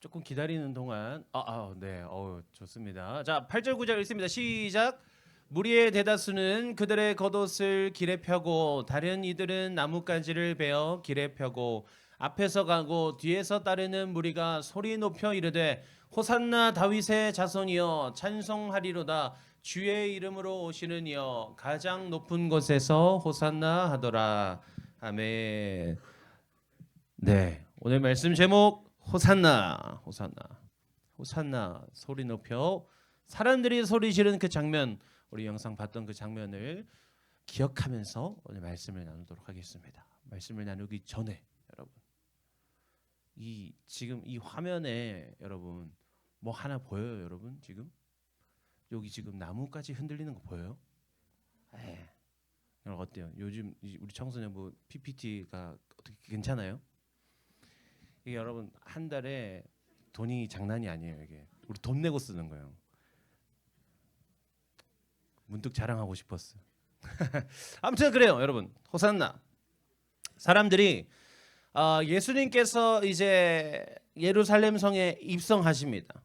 조금 기다리는 동안 네. 좋습니다. 자, 8절 9절 읽습니다. 시작. 무리의 대다수는 그들의 겉옷을 길에 펴고 다른 이들은 나뭇가지를 베어 길에 펴고 앞에서 가고 뒤에서 따르는 무리가 소리 높여 이르되 호산나 다윗의 자손이여 찬송하리로다 주의 이름으로 오시는 이여 가장 높은 곳에서 호산나 하더라. 아멘. 네, 오늘 말씀 제목 호산나, 호산나, 호산나 소리 높여 사람들이 소리 지르는 그 장면, 우리 영상 봤던 그 장면을 기억하면서 오늘 말씀을 나누도록 하겠습니다. 말씀을 나누기 전에 여러분, 지금 이 화면에 여러분 뭐 하나 보여요, 여러분? 지금 여기 지금 나무까지 흔들리는 거 보여요? 네. 여러분 어때요? 요즘 우리 청소년부 PPT가 어떻게 괜찮아요? 이게 여러분 한 달에 돈이 장난이 아니에요. 이게 우리 돈 내고 쓰는 거예요. 문득 자랑하고 싶었어. 아무튼 그래요, 여러분. 호산나. 사람들이 예수님께서 이제 예루살렘 성에 입성하십니다.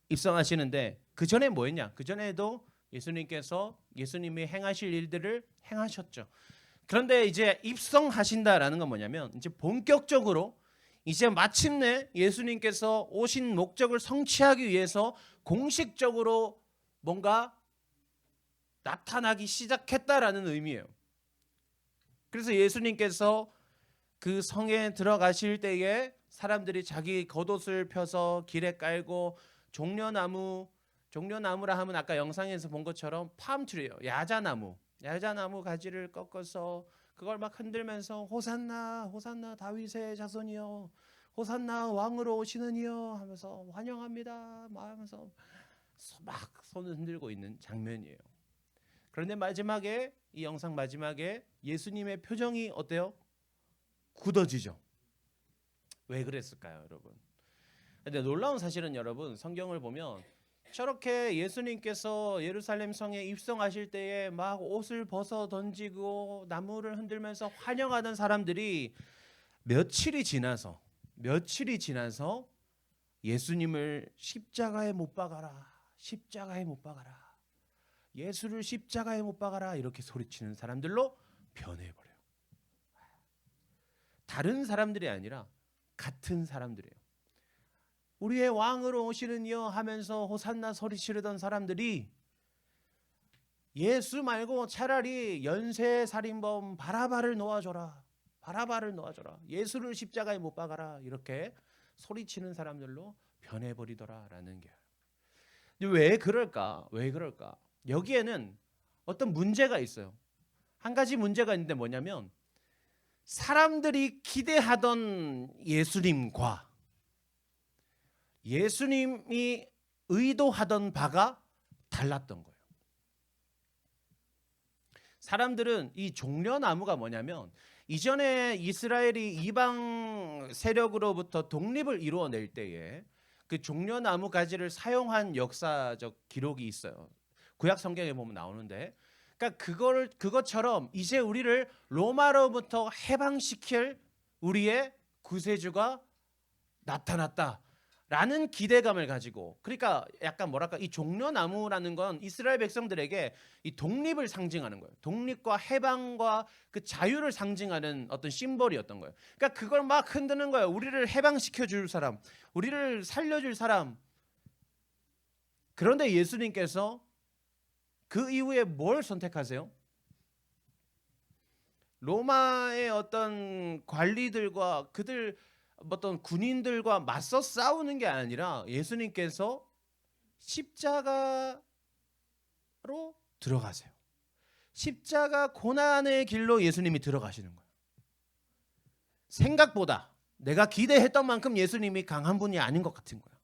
입성하시는데 그 전에 뭐였냐? 그 전에도 예수님이 행하실 일들을 행하셨죠. 그런데 이제 입성하신다라는 건 뭐냐면 이제 본격적으로 이제 마침내 예수님께서 오신 목적을 성취하기 위해서 공식적으로 뭔가 나타나기 시작했다라는 의미예요. 그래서 예수님께서 그 성에 들어가실 때에 사람들이 자기 겉옷을 펴서 길에 깔고 종려나무라 하면 아까 영상에서 본 것처럼 팜트리예요. 야자나무 가지를 꺾어서 그걸 막 흔들면서 호산나 호산나 다윗의 자손이여 호산나 왕으로 오시는 이여 하면서 환영합니다 하면서 막 손을 흔들고 있는 장면이에요. 그런데 마지막에 이 영상 마지막에 예수님의 표정이 어때요? 굳어지죠. 왜 그랬을까요, 여러분? 근데 놀라운 사실은 여러분 성경을 보면 저렇게 예수님께서 예루살렘 성에 입성하실 때에 막 옷을 벗어 던지고 나무를 흔들면서 환영하던 사람들이 며칠이 지나서 예수님을 십자가에 못 박아라. 예수를 십자가에 못 박아라. 이렇게 소리치는 사람들로 변해버려요. 다른 사람들이 아니라 같은 사람들이에요. 우리의 왕으로 오시는 이여 하면서 호산나 소리 지르던 사람들이 예수 말고 차라리 연쇄살인범 바라바를 놓아줘라. 예수를 십자가에 못 박아라. 이렇게 소리치는 사람들로 변해버리더라라는 게. 왜 그럴까? 여기에는 어떤 문제가 있어요. 한 가지 문제가 있는데 뭐냐면 사람들이 기대하던 예수님과 예수님이 의도하던 바가 달랐던 거예요. 사람들은 이 종려나무가 뭐냐면 이전에 이스라엘이 이방 세력으로부터 독립을 이루어낼 때에 그 종려나무 가지를 사용한 역사적 기록이 있어요. 구약 성경에 보면 나오는데, 그러니까 그것처럼 이제 우리를 로마로부터 해방시킬 우리의 구세주가 나타났다라는 기대감을 가지고, 그러니까 약간 뭐랄까 이 종려나무라는 건 이스라엘 백성들에게 이 독립을 상징하는 거예요. 독립과 해방과 그 자유를 상징하는 어떤 심벌이었던 거예요. 그러니까 그걸 막 흔드는 거예요. 우리를 해방시켜 줄 사람, 우리를 살려줄 사람. 그런데 예수님께서 그 이후에 뭘 선택하세요? 로마의 어떤 관리들과 그들 어떤 군인들과 맞서 싸우는 게 아니라 예수님께서 십자가로 들어가세요. 십자가 고난의 길로 예수님이 들어가시는 거예요. 생각보다 내가 기대했던 만큼 예수님이 강한 분이 아닌 것 같은 거예요.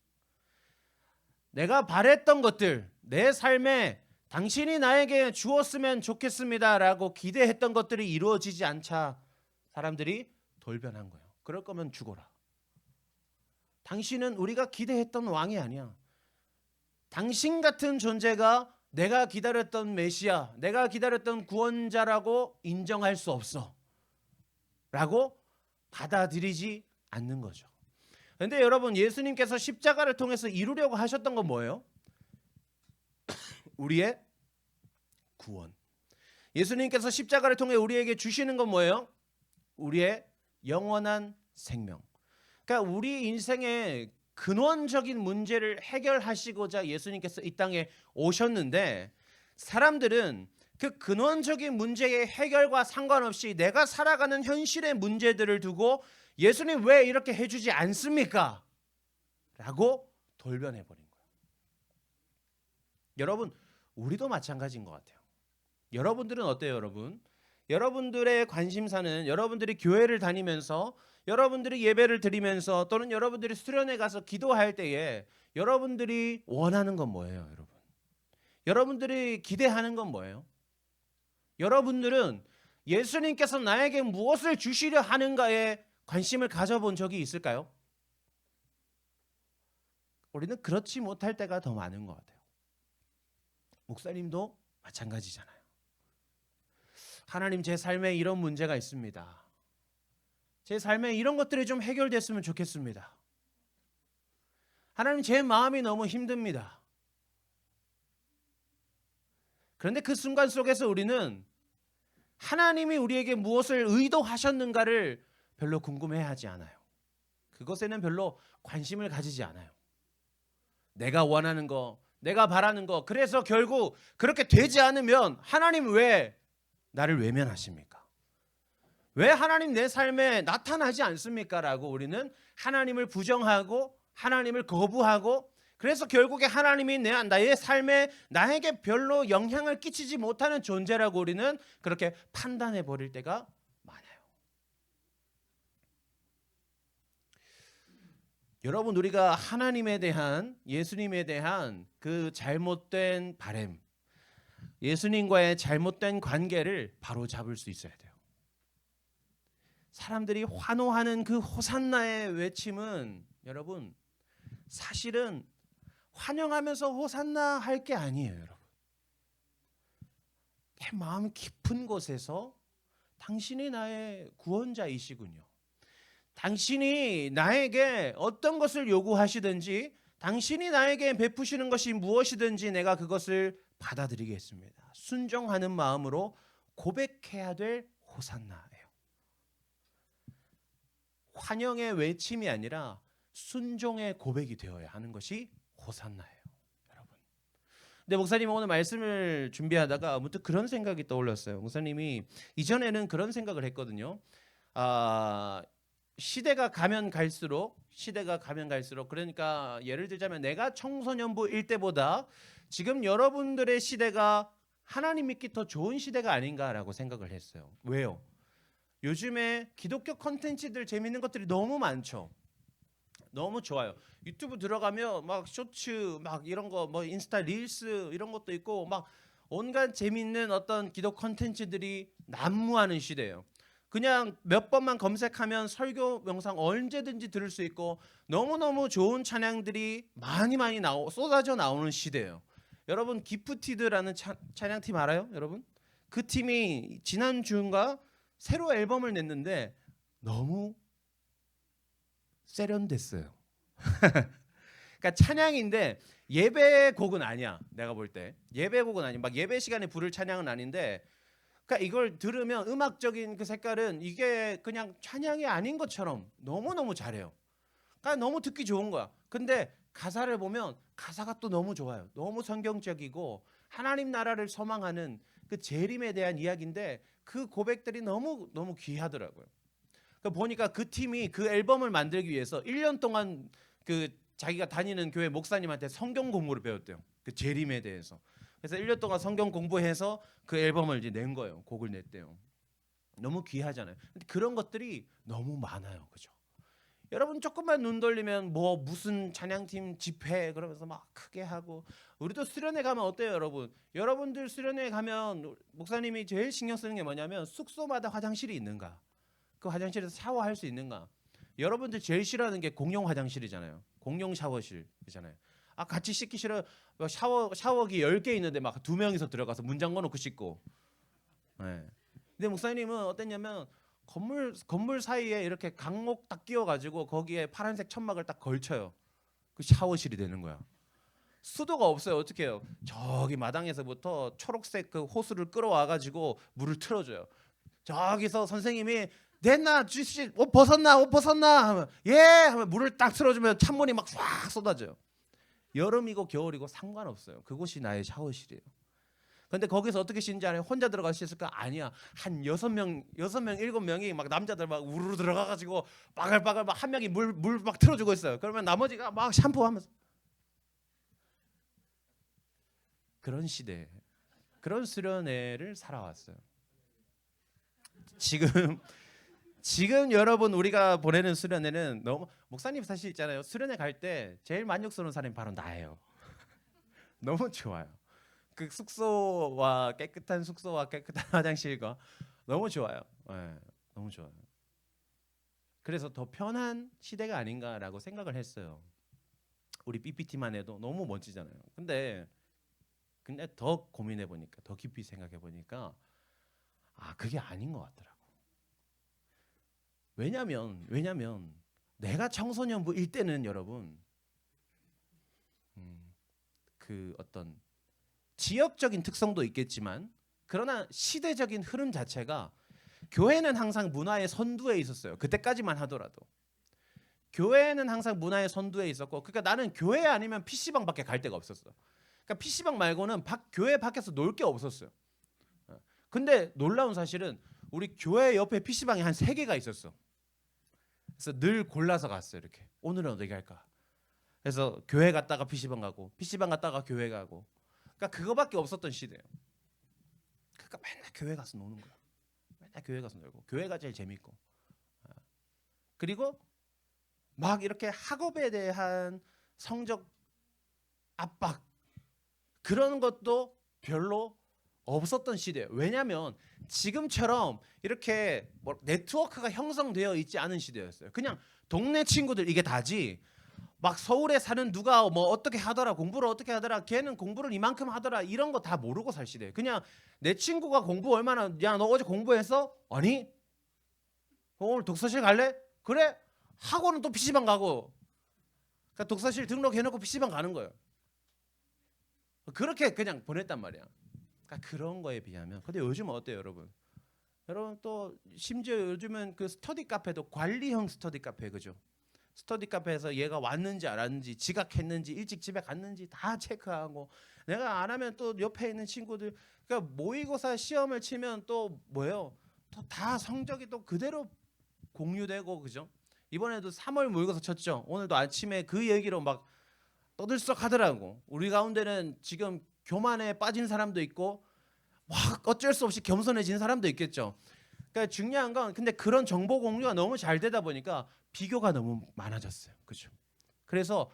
내가 바랬던 것들, 내 삶에 당신이 나에게 주었으면 좋겠습니다라고 기대했던 것들이 이루어지지 않자 사람들이 돌변한 거예요. 그럴 거면 죽어라. 당신은 우리가 기대했던 왕이 아니야. 당신 같은 존재가 내가 기다렸던 메시아, 내가 기다렸던 구원자라고 인정할 수 없어 라고 받아들이지 않는 거죠. 근데 여러분 예수님께서 십자가를 통해서 이루려고 하셨던 건 뭐예요? 우리의 구원. 예수님께서 십자가를 통해 우리에게 주시는 건 뭐예요? 우리의 영원한 생명. 그러니까 우리 인생의 근원적인 문제를 해결하시고자 예수님께서 이 땅에 오셨는데 사람들은 그 근원적인 문제의 해결과 상관없이 내가 살아가는 현실의 문제들을 두고 예수님 왜 이렇게 해주지 않습니까? 라고 돌변해버린 거예요. 여러분 우리도 마찬가지인 것 같아요. 여러분들은 어때요 여러분? 여러분들의 관심사는 여러분들이 교회를 다니면서 여러분들이 예배를 드리면서 또는 여러분들이 수련회 가서 기도할 때에 여러분들이 원하는 건 뭐예요 여러분? 여러분들이 기대하는 건 뭐예요? 여러분들은 예수님께서 나에게 무엇을 주시려 하는가에 관심을 가져본 적이 있을까요? 우리는 그렇지 못할 때가 더 많은 것 같아요. 목사님도 마찬가지잖아요. 하나님 제 삶에 이런 문제가 있습니다. 제 삶에 이런 것들이 좀 해결됐으면 좋겠습니다. 하나님 제 마음이 너무 힘듭니다. 그런데 그 순간 속에서 우리는 하나님이 우리에게 무엇을 의도하셨는가를 별로 궁금해하지 않아요. 그것에는 별로 관심을 가지지 않아요. 내가 원하는 거, 내가 바라는 거, 그래서 결국 그렇게 되지 않으면 하나님 왜 나를 외면하십니까? 왜 하나님 내 삶에 나타나지 않습니까? 라고 우리는 하나님을 부정하고 하나님을 거부하고 그래서 결국에 하나님이 나의 삶에 나에게 별로 영향을 끼치지 못하는 존재라고 우리는 그렇게 판단해 버릴 때가 많아요. 여러분 우리가 하나님에 대한 예수님에 대한 그 잘못된 바램 예수님과의 잘못된 관계를 바로 잡을 수 있어야 돼요. 사람들이 환호하는 그 호산나의 외침은 여러분 사실은 환영하면서 호산나 할 게 아니에요, 여러분. 내 마음 깊은 곳에서 당신이 나의 구원자이시군요. 당신이 나에게 어떤 것을 요구하시든지 당신이 나에게 베푸시는 것이 무엇이든지 내가 그것을 받아들이겠습니다. 순종하는 마음으로 고백해야 될 호산나예요. 환영의 외침이 아니라 순종의 고백이 되어야 하는 것이 호산나예요, 여러분. 근데 목사님 오늘 말씀을 준비하다가 문득 그런 생각이 떠올랐어요. 목사님이 이전에는 그런 생각을 했거든요. 시대가 가면 갈수록 그러니까 예를 들자면 내가 청소년부일 때보다 지금 여러분들의 시대가 하나님 믿기 더 좋은 시대가 아닌가라고 생각을 했어요. 왜요? 요즘에 기독교 컨텐츠들 재밌는 것들이 너무 많죠. 너무 좋아요. 유튜브 들어가면 막 쇼츠 막 이런 거 뭐 인스타 릴스 이런 것도 있고 막 온갖 재밌는 어떤 기독 컨텐츠들이 난무하는 시대예요. 그냥 몇 번만 검색하면 설교 영상 언제든지 들을 수 있고 너무너무 좋은 찬양들이 많이 쏟아져 나오는 시대예요. 여러분 기프티드라는 찬양팀 알아요? 여러분? 그 팀이 지난주인가 새로 앨범을 냈는데 너무 세련됐어요. 그러니까 찬양인데 예배곡은 아니야. 내가 볼 때 예배곡은 아니야. 막 예배 시간에 부를 찬양은 아닌데 그러니까 이걸 들으면 음악적인 그 색깔은 이게 그냥 찬양이 아닌 것처럼 너무너무 잘해요. 그러니까 너무 듣기 좋은 거야. 근데 가사를 보면 가사가 또 너무 좋아요. 너무 성경적이고 하나님 나라를 소망하는 그 재림에 대한 이야기인데 그 고백들이 너무 귀하더라고요. 그러니까 보니까 그 팀이 그 앨범을 만들기 위해서 1년 동안 그 자기가 다니는 교회 목사님한테 성경 공부를 배웠대요. 그 재림에 대해서. 그래서 1년 동안 성경 공부해서 그 앨범을 이제 낸 거예요. 곡을 냈대요. 너무 귀하잖아요. 근데 그런 것들이 너무 많아요. 그죠? 여러분 조금만 눈 돌리면 뭐 무슨 찬양팀 집회 그러면서 막 크게 하고 우리도 수련회 가면 어때요, 여러분? 여러분들 수련회 가면 목사님이 제일 신경 쓰는 게 뭐냐면 숙소마다 화장실이 있는가? 그 화장실에서 샤워할 수 있는가? 여러분들 제일 싫어하는 게 공용 화장실이잖아요. 공용 샤워실이잖아요. 같이 씻기 싫어요. 샤워기 10개 있는데 막 2명이서 들어가서 문 잠궈 놓고 씻고. 네. 근데 목사님은 어땠냐면 건물 사이에 이렇게 강목 딱 끼워가지고 거기에 파란색 천막을 딱 걸쳐요. 그 샤워실이 되는 거야. 수도가 없어요. 어떻게 해요? 저기 마당에서부터 초록색 그 호수를 끌어와가지고 물을 틀어줘요. 저기서 선생님이 됐나 주씨 옷 벗었나 하면 예 하면 물을 딱 틀어주면 찬물이 막 싹 쏟아져요. 여름이고 겨울이고 상관없어요. 그곳이 나의 샤워실이에요. 근데 거기서 어떻게 씻는지 알아요? 혼자 들어갈 수 있을까? 아니야. 한 6명, 7명이 막 남자들 막 우르르 들어가가지고 빠글빠글 막 한 명이 물 막 틀어주고 있어요. 그러면 나머지가 막 샴푸하면서 그런 시대, 그런 수련회를 살아왔어요. 지금 여러분 우리가 보내는 수련회는 너무 목사님 사실 있잖아요. 수련회 갈 때 제일 만족스러운 사람이 바로 나예요. 너무 좋아요. 그 숙소와 깨끗한 화장실과 너무 좋아요. 네, 너무 좋아요. 그래서 더 편한 시대가 아닌가라고 생각을 했어요. 우리 PPT만 해도 너무 멋지잖아요. 근데 더 고민해 보니까, 더 깊이 생각해 보니까 그게 아닌 것 같더라고. 왜냐면 내가 청소년부일 때는 여러분 그 어떤 지역적인 특성도 있겠지만 그러나 시대적인 흐름 자체가 교회는 항상 문화의 선두에 있었어요. 그때까지만 하더라도 교회는 항상 문화의 선두에 있었고, 그러니까 나는 교회 아니면 PC방밖에 갈 데가 없었어. 그러니까 PC방 말고는 교회 밖에서 놀 게 없었어요. 근데 놀라운 사실은 우리 교회 옆에 PC방이 한 3개가 있었어. 그래서 늘 골라서 갔어요. 이렇게 오늘은 어디 갈까? 그래서 교회 갔다가 PC방 가고, PC방 갔다가 교회 가고. 그러니까 그거밖에 없었던 시대예요. 그러니까 맨날 교회 가서 노는 거야. 맨날 교회 가서 놀고, 교회가 제일 재밌고. 그리고 막 이렇게 학업에 대한 성적 압박 그런 것도 별로 없었던 시대예요. 왜냐하면 지금처럼 이렇게 네트워크가 형성되어 있지 않은 시대였어요. 그냥 동네 친구들 이게 다지. 막 서울에 사는 누가 뭐 어떻게 하더라, 공부를 어떻게 하더라, 걔는 공부를 이만큼 하더라, 이런 거 다 모르고 살 시대. 그냥 내 친구가 공부 얼마나, 야 너 어제 공부했어? 아니. 오늘 독서실 갈래? 그래. 학원은 또 PC방 가고. 그러니까 독서실 등록해놓고 PC방 가는 거예요. 그렇게 그냥 보냈단 말이야. 그러니까 그런 거에 비하면. 근데 요즘 어때요, 여러분? 여러분 또 심지어 요즘은 그 스터디 카페도 관리형 스터디 카페, 그죠? 스터디 카페에서 얘가 왔는지 안 왔는지, 지각했는지, 일찍 집에 갔는지 다 체크하고, 내가 안 하면 또 옆에 있는 친구들, 그러니까 모의고사 시험을 치면 또 뭐예요? 또 다 성적이 또 그대로 공유되고, 그죠? 이번에도 3월 모의고사 쳤죠. 오늘도 아침에 그 얘기로 막 떠들썩하더라고. 우리 가운데는 지금 교만에 빠진 사람도 있고, 막 어쩔 수 없이 겸손해진 사람도 있겠죠. 그러니까 중요한 건 근데 그런 정보 공유가 너무 잘 되다 보니까 비교가 너무 많아졌어요. 그렇죠? 그래서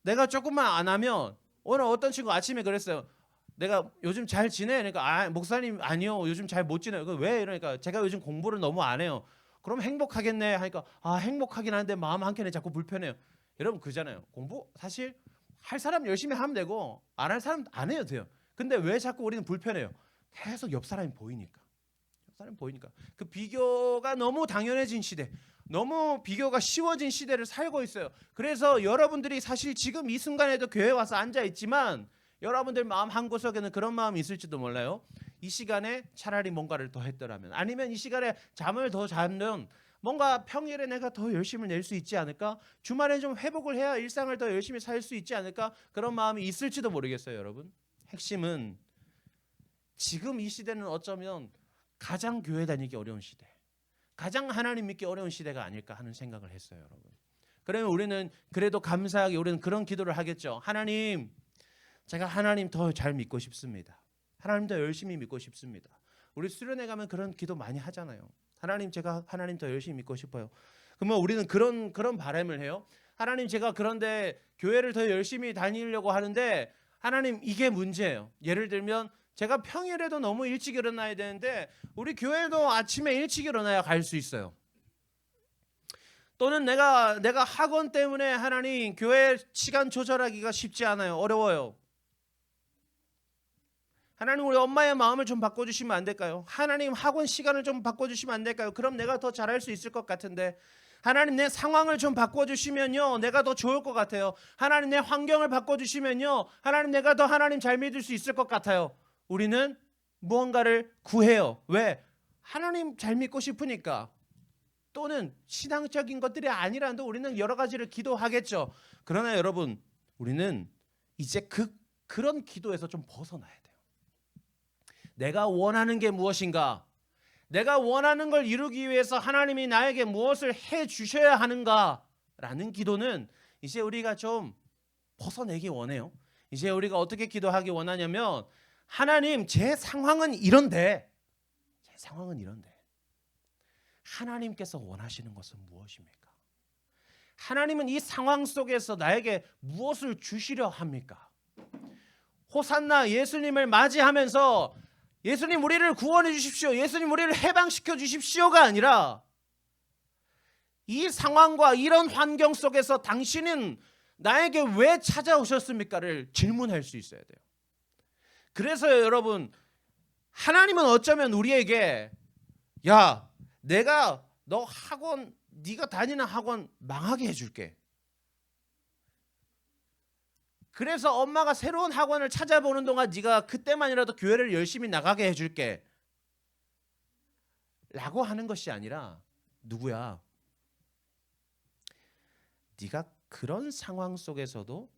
내가 조금만 안 하면, 오늘 어떤 친구 아침에 그랬어요. 내가 요즘 잘 지내? 그러니까 목사님 아니요, 요즘 잘 못 지내요. 왜? 이러니까 제가 요즘 공부를 너무 안 해요. 그럼 행복하겠네 하니까 행복하긴 한데 마음 한켠에 자꾸 불편해요. 여러분 그잖아요. 공부 사실 할 사람 열심히 하면 되고 안 할 사람 안 해도 돼요. 근데 왜 자꾸 우리는 불편해요? 계속 옆 사람이 보이니까. 그 비교가 너무 당연해진 시대, 너무 비교가 쉬워진 시대를 살고 있어요. 그래서 여러분들이 사실 지금 이 순간에도 교회에 와서 앉아 있지만 여러분들 마음 한구석에는 그런 마음이 있을지도 몰라요. 이 시간에 차라리 뭔가를 더 했더라면, 아니면 이 시간에 잠을 더 자면 뭔가 평일에 내가 더 열심을 낼 수 있지 않을까? 주말에 좀 회복을 해야 일상을 더 열심히 살 수 있지 않을까? 그런 마음이 있을지도 모르겠어요, 여러분. 핵심은 지금 이 시대는 어쩌면 가장 교회 다니기 어려운 시대, 가장 하나님 믿기 어려운 시대가 아닐까 하는 생각을 했어요, 여러분. 그러면 우리는 그래도 감사하게 우리는 그런 기도를 하겠죠. 하나님, 제가 하나님 더 잘 믿고 싶습니다. 하나님 더 열심히 믿고 싶습니다. 우리 수련회 가면 그런 기도 많이 하잖아요. 하나님, 제가 하나님 더 열심히 믿고 싶어요. 그러면 우리는 그런 바람을 해요. 하나님, 제가 그런데 교회를 더 열심히 다니려고 하는데 하나님, 이게 문제예요. 예를 들면 제가 평일에도 너무 일찍 일어나야 되는데 우리 교회도 아침에 일찍 일어나야 갈 수 있어요. 또는 내가 학원 때문에 하나님 교회 시간 조절하기가 쉽지 않아요. 어려워요. 하나님 우리 엄마의 마음을 좀 바꿔주시면 안 될까요? 하나님 학원 시간을 좀 바꿔주시면 안 될까요? 그럼 내가 더 잘할 수 있을 것 같은데. 하나님 내 상황을 좀 바꿔주시면요 내가 더 좋을 것 같아요. 하나님 내 환경을 바꿔주시면요 하나님 내가 더 하나님 잘 믿을 수 있을 것 같아요. 우리는 무언가를 구해요. 왜? 하나님 잘 믿고 싶으니까. 또는 신앙적인 것들이 아니라도 우리는 여러 가지를 기도하겠죠. 그러나 여러분 우리는 이제 그런 기도에서 좀 벗어나야 돼요. 내가 원하는 게 무엇인가? 내가 원하는 걸 이루기 위해서 하나님이 나에게 무엇을 해 주셔야 하는가라는 기도는 이제 우리가 좀 벗어내기 원해요. 이제 우리가 어떻게 기도하기 원하냐면 하나님 제 상황은 이런데 하나님께서 원하시는 것은 무엇입니까? 하나님은 이 상황 속에서 나에게 무엇을 주시려 합니까? 호산나 예수님을 맞이하면서 예수님 우리를 구원해 주십시오. 예수님 우리를 해방시켜 주십시오가 아니라 이 상황과 이런 환경 속에서 당신은 나에게 왜 찾아오셨습니까를 질문할 수 있어야 돼요. 그래서 여러분 하나님은 어쩌면 우리에게 야 내가 너 학원 네가 다니는 학원 망하게 해줄게. 그래서 엄마가 새로운 학원을 찾아보는 동안 네가 그때만이라도 교회를 열심히 나가게 해줄게 라고 하는 것이 아니라 누구야? 네가 그런 상황 속에서도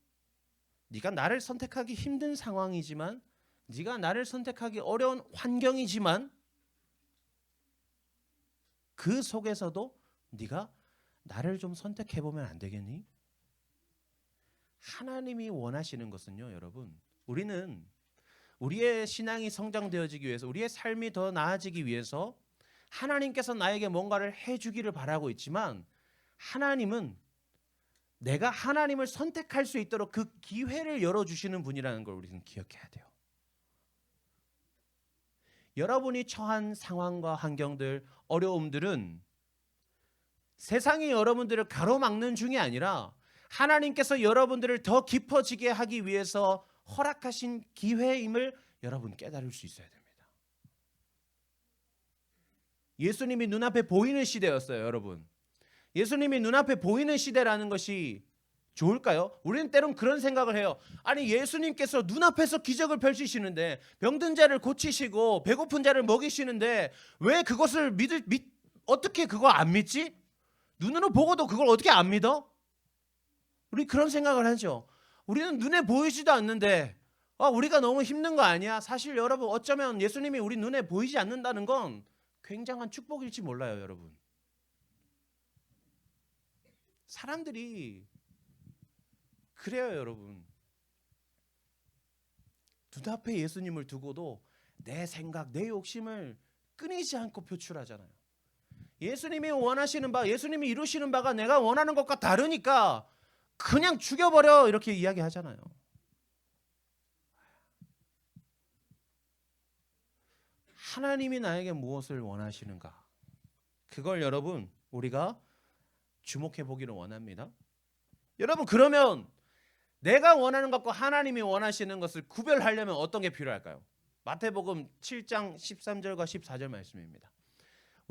네가 나를 선택하기 힘든 상황이지만 네가 나를 선택하기 어려운 환경이지만 그 속에서도 네가 나를 좀 선택해보면 안 되겠니? 하나님이 원하시는 것은요 여러분 우리는 우리의 신앙이 성장되어지기 위해서 우리의 삶이 더 나아지기 위해서 하나님께서 나에게 뭔가를 해주기를 바라고 있지만 하나님은 내가 하나님을 선택할 수 있도록 그 기회를 열어주시는 분이라는 걸 우리는 기억해야 돼요. 여러분이 처한 상황과 환경들 어려움들은 세상이 여러분들을 가로막는 중이 아니라 하나님께서 여러분들을 더 깊어지게 하기 위해서 허락하신 기회임을 여러분 깨달을 수 있어야 됩니다. 예수님이 눈앞에 보이는 시대였어요, 여러분. 예수님이 눈앞에 보이는 시대라는 것이 좋을까요? 우리는 때론 그런 생각을 해요. 아니 예수님께서 눈앞에서 기적을 펼치시는데 병든 자를 고치시고 배고픈 자를 먹이시는데 왜 그것을 어떻게 그거 안 믿지? 눈으로 보고도 그걸 어떻게 안 믿어? 우리 그런 생각을 하죠. 우리는 눈에 보이지도 않는데 우리가 너무 힘든 거 아니야? 사실 여러분 어쩌면 예수님이 우리 눈에 보이지 않는다는 건 굉장한 축복일지 몰라요, 여러분. 사람들이 그래요, 여러분. 눈앞에 예수님을 두고도 내 생각, 내 욕심을 끊이지 않고 표출하잖아요. 예수님이 원하시는 바, 예수님이 이루시는 바가 내가 원하는 것과 다르니까 그냥 죽여버려 이렇게 이야기하잖아요. 하나님이 나에게 무엇을 원하시는가? 그걸 여러분 우리가 주목해 보기를 원합니다. 여러분 그러면 내가 원하는 것과 하나님이 원하시는 것을 구별하려면 어떤 게 필요할까요? 마태복음 7장 13절과 14절 말씀입니다.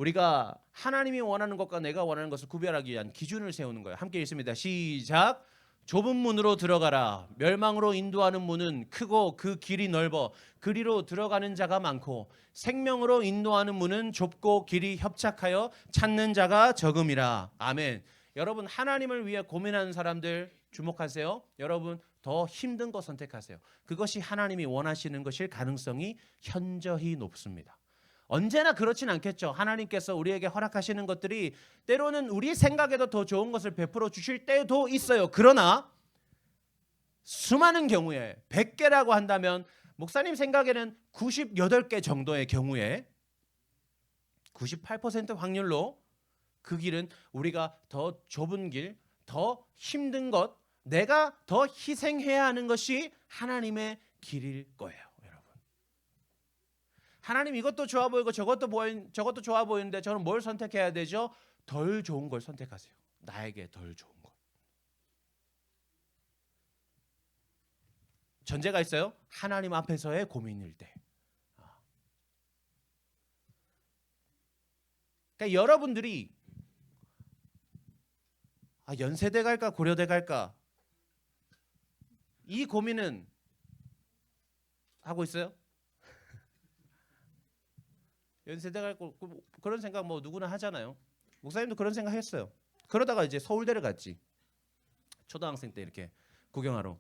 우리가 하나님이 원하는 것과 내가 원하는 것을 구별하기 위한 기준을 세우는 거예요. 함께 읽습니다. 시작. 좁은 문으로 들어가라. 멸망으로 인도하는 문은 크고 그 길이 넓어 그리로 들어가는 자가 많고 생명으로 인도하는 문은 좁고 길이 협착하여 찾는 자가 적음이라. 아멘. 여러분 하나님을 위해 고민하는 사람들 주목하세요. 여러분 더 힘든 거 선택하세요. 그것이 하나님이 원하시는 것일 가능성이 현저히 높습니다. 언제나 그렇진 않겠죠. 하나님께서 우리에게 허락하시는 것들이 때로는 우리 생각에도 더 좋은 것을 베풀어 주실 때도 있어요. 그러나 수많은 경우에 100개라고 한다면 목사님 생각에는 98개 정도의 경우에 98% 확률로 그 길은 우리가 더 좁은 길, 더 힘든 것, 내가 더 희생해야 하는 것이 하나님의 길일 거예요. 하나님 이것도 좋아 보이고 저것도 좋아 보이는데 저는 뭘 선택해야 되죠? 덜 좋은 걸 선택하세요. 나에게 덜 좋은 것. 전제가 있어요. 하나님 앞에서의 고민일 때. 그러니까 여러분들이 연세대 갈까 고려대 갈까 이 고민은 하고 있어요? 연세대 갈거 그런 생각 뭐 누구나 하잖아요. 목사님도 그런 생각 했어요. 그러다가 이제 서울대를 갔지. 초등학생 때 이렇게 구경하러.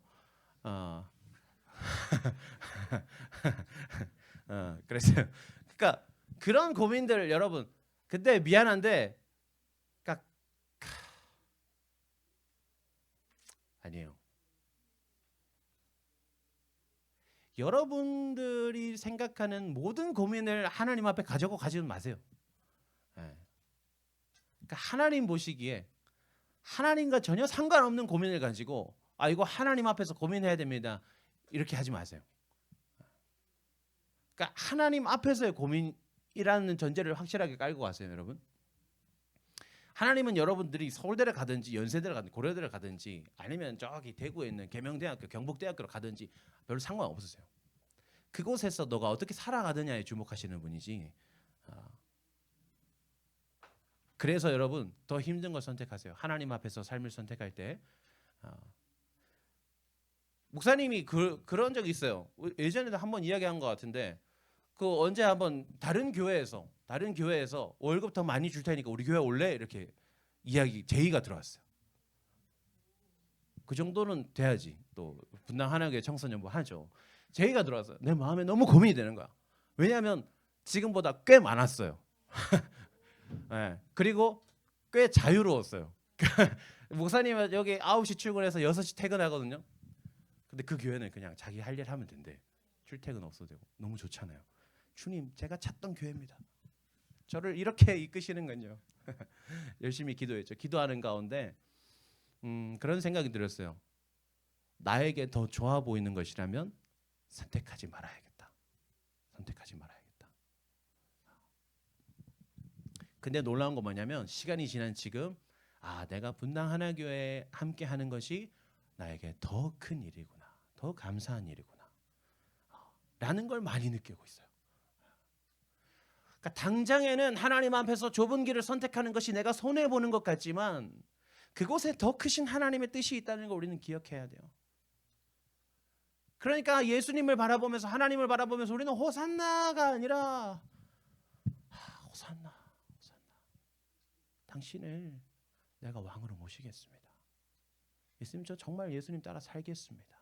그랬어요. 그러니까 그런 고민들 여러분. 근데 미안한데, 그러니까 아니에요. 여러분들이 생각하는 모든 고민을 하나님 앞에 가져고 가지는 마세요. 네. 그러니까 하나님 보시기에 하나님과 전혀 상관없는 고민을 가지고 이거 하나님 앞에서 고민해야 됩니다. 이렇게 하지 마세요. 그러니까 하나님 앞에서의 고민이라는 전제를 확실하게 깔고 가세요, 여러분. 하나님은 여러분들이 서울대를 가든지 연세대를 가든지 고려대를 가든지 아니면 저기 대구에 있는 계명대학교, 경북대학교를 가든지 별로 상관없으세요. 그곳에서 너가 어떻게 살아가느냐에 주목하시는 분이지. 그래서 여러분 더 힘든 걸 선택하세요. 하나님 앞에서 삶을 선택할 때. 목사님이 그런 적이 있어요. 예전에도 한번 이야기한 것 같은데 언제 한번 다른 교회에서 월급 더 많이 줄 테니까 우리 교회 올래? 이렇게 제의가 들어왔어요. 그 정도는 돼야지 또 분당 하나교회 청소년부 하죠. 제의가 들어왔어요. 내 마음에 너무 고민이 되는 거야. 왜냐하면 지금보다 꽤 많았어요. 네. 그리고 꽤 자유로웠어요. 목사님은 여기 9시 출근해서 6시 퇴근하거든요. 근데 그 교회는 그냥 자기 할 일 하면 된대. 출퇴근 없어도 되고 너무 좋잖아요. 주님, 제가 찾던 교회입니다. 저를 이렇게 이끄시는군요. 열심히 기도했죠. 기도하는 가운데 그런 생각이 들었어요. 나에게 더 좋아 보이는 것이라면 선택하지 말아야겠다. 근데 놀라운 건 뭐냐면 시간이 지난 지금 내가 분당 하나교회에 함께 하는 것이 나에게 더 큰 일이구나. 더 감사한 일이구나. 라는 걸 많이 느끼고 있어요. 그러니까 당장에는 하나님 앞에서 좁은 길을 선택하는 것이 내가 손해보는 것 같지만 그곳에 더 크신 하나님의 뜻이 있다는 걸 우리는 기억해야 돼요. 그러니까 예수님을 바라보면서 하나님을 바라보면서 우리는 호산나가 아니라 호산나 당신을 내가 왕으로 모시겠습니다. 예수님, 저 정말 예수님 따라 살겠습니다.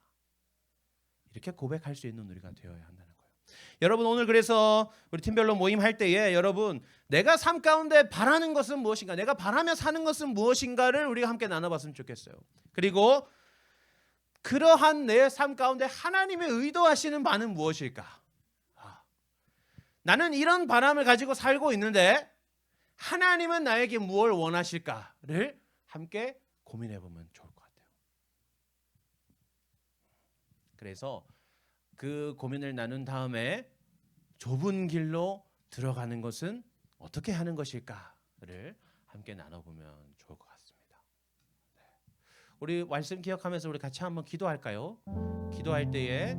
이렇게 고백할 수 있는 우리가 되어야 한다는 거예요. 여러분 오늘 그래서 우리 팀별로 모임할 때에 여러분 내가 삶 가운데 바라는 것은 무엇인가, 내가 바라며 사는 것은 무엇인가를 우리가 함께 나눠봤으면 좋겠어요. 그리고 그러한 내 삶 가운데 하나님의 의도하시는 바는 무엇일까? 나는 이런 바람을 가지고 살고 있는데 하나님은 나에게 무엇을 원하실까를 함께 고민해보면 좋을 것 같아요. 그래서 그 고민을 나눈 다음에 좁은 길로 들어가는 것은 어떻게 하는 것일까를 함께 나눠보면 좋을 것 같습니다. 우리 말씀 기억하면서 우리 같이 한번 기도할까요? 기도할 때에